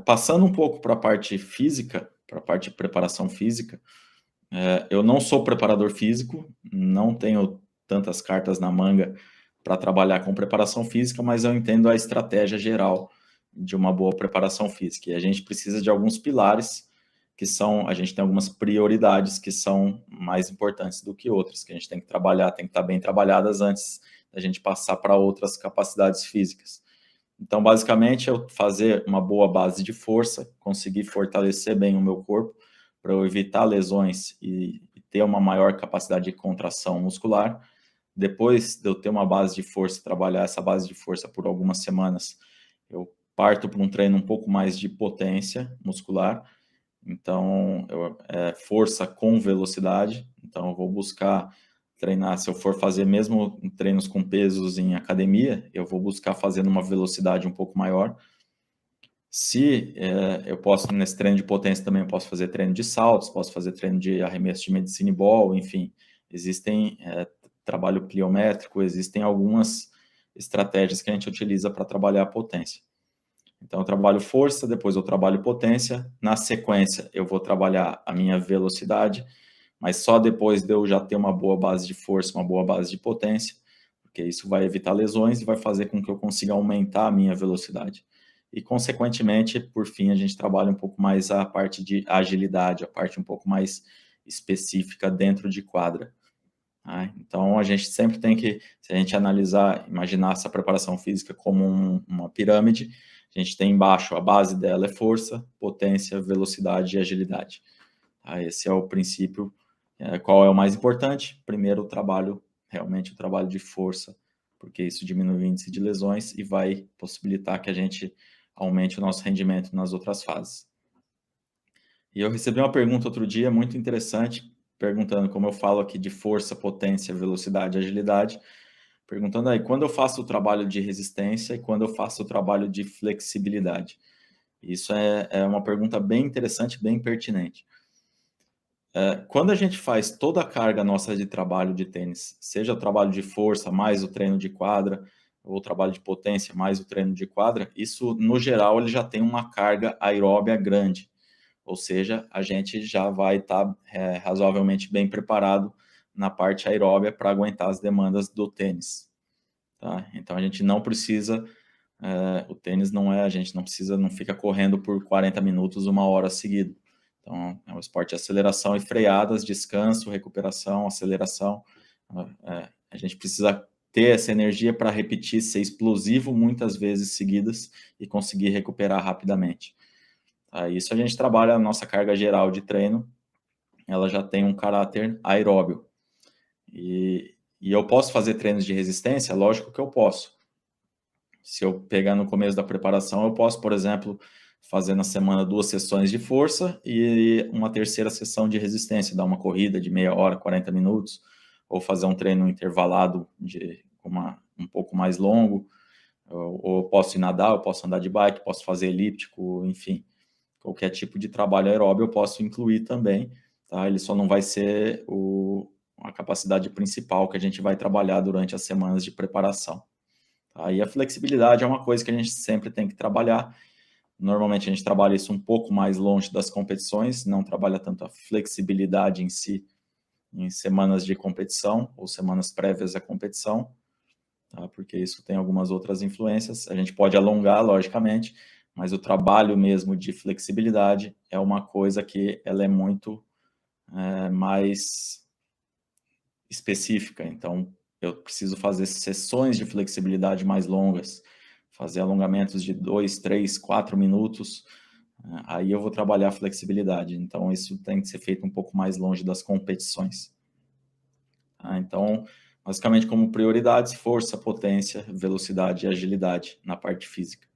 Passando um pouco para a parte física, para a parte de preparação física, eu não sou preparador físico, não tenho tantas cartas na manga para trabalhar com preparação física, mas eu entendo a estratégia geral de uma boa preparação física. E a gente precisa de alguns pilares que são, a gente tem algumas prioridades que são mais importantes do que outras, que a gente tem que trabalhar, tem que estar bem trabalhadas antes da gente passar para outras capacidades físicas. Então, basicamente, eu fazer uma boa base de força, conseguir fortalecer bem o meu corpo para eu evitar lesões e ter uma maior capacidade de contração muscular. Depois de eu ter uma base de força, trabalhar essa base de força por algumas semanas, eu parto para um treino um pouco mais de potência muscular. Então, força com velocidade. Então, eu vou buscar treinar, se eu for fazer mesmo treinos com pesos em academia, eu vou buscar fazer numa velocidade um pouco maior. Se eu posso, nesse treino de potência também, eu posso fazer treino de saltos, posso fazer treino de arremesso de medicine ball, enfim, existem trabalho pliométrico, existem algumas estratégias que a gente utiliza para trabalhar a potência. Então, eu trabalho força, depois eu trabalho potência, na sequência eu vou trabalhar a minha velocidade, mas só depois de eu já ter uma boa base de força, uma boa base de potência, porque isso vai evitar lesões e vai fazer com que eu consiga aumentar a minha velocidade. E, consequentemente, por fim, a gente trabalha um pouco mais a parte de agilidade, a parte um pouco mais específica dentro de quadra. Então, a gente sempre tem que, se a gente analisar, imaginar essa preparação física como uma pirâmide, a gente tem embaixo, a base dela é força, potência, velocidade e agilidade. Esse é o princípio. Qual é o mais importante? Primeiro, realmente o trabalho de força, porque isso diminui o índice de lesões e vai possibilitar que a gente aumente o nosso rendimento nas outras fases. E eu recebi uma pergunta outro dia muito interessante, perguntando como eu falo aqui de força, potência, velocidade e agilidade, perguntando aí quando eu faço o trabalho de resistência e quando eu faço o trabalho de flexibilidade. Isso é uma pergunta bem interessante, bem pertinente. Quando a gente faz toda a carga nossa de trabalho de tênis, seja o trabalho de força mais o treino de quadra, ou o trabalho de potência mais o treino de quadra, isso, no geral, ele já tem uma carga aeróbia grande. Ou seja, a gente já vai estar razoavelmente bem preparado na parte aeróbia para aguentar as demandas do tênis. Tá? Então, a gente não precisa, o tênis a gente não fica correndo por 40 minutos, 1 hora seguida. Então, é um esporte de aceleração e freadas, descanso, recuperação, aceleração. A gente precisa ter essa energia para repetir, ser explosivo muitas vezes seguidas e conseguir recuperar rapidamente. Isso a gente trabalha a nossa carga geral de treino, ela já tem um caráter aeróbio. E eu posso fazer treinos de resistência? Lógico que eu posso. Se eu pegar no começo da preparação, eu posso, por exemplo, fazer na semana 2 sessões de força e uma terceira sessão de resistência, dar uma corrida de meia hora, 40 minutos, ou fazer um treino intervalado um pouco mais longo, ou posso ir nadar, eu posso andar de bike, posso fazer elíptico, enfim. Qualquer tipo de trabalho aeróbio eu posso incluir também, tá? Ele só não vai ser a capacidade principal que a gente vai trabalhar durante as semanas de preparação. E a flexibilidade é uma coisa que a gente sempre tem que trabalhar. Normalmente a gente trabalha isso um pouco mais longe das competições, não trabalha tanto a flexibilidade em si em semanas de competição ou semanas prévias à competição, tá? Porque isso tem algumas outras influências. A gente pode alongar, logicamente, mas o trabalho mesmo de flexibilidade é uma coisa que ela é muito mais específica. Então, eu preciso fazer sessões de flexibilidade mais longas, fazer alongamentos de 2, 3, 4 minutos, aí eu vou trabalhar a flexibilidade. Então, isso tem que ser feito um pouco mais longe das competições. Então, basicamente como prioridades, força, potência, velocidade e agilidade na parte física.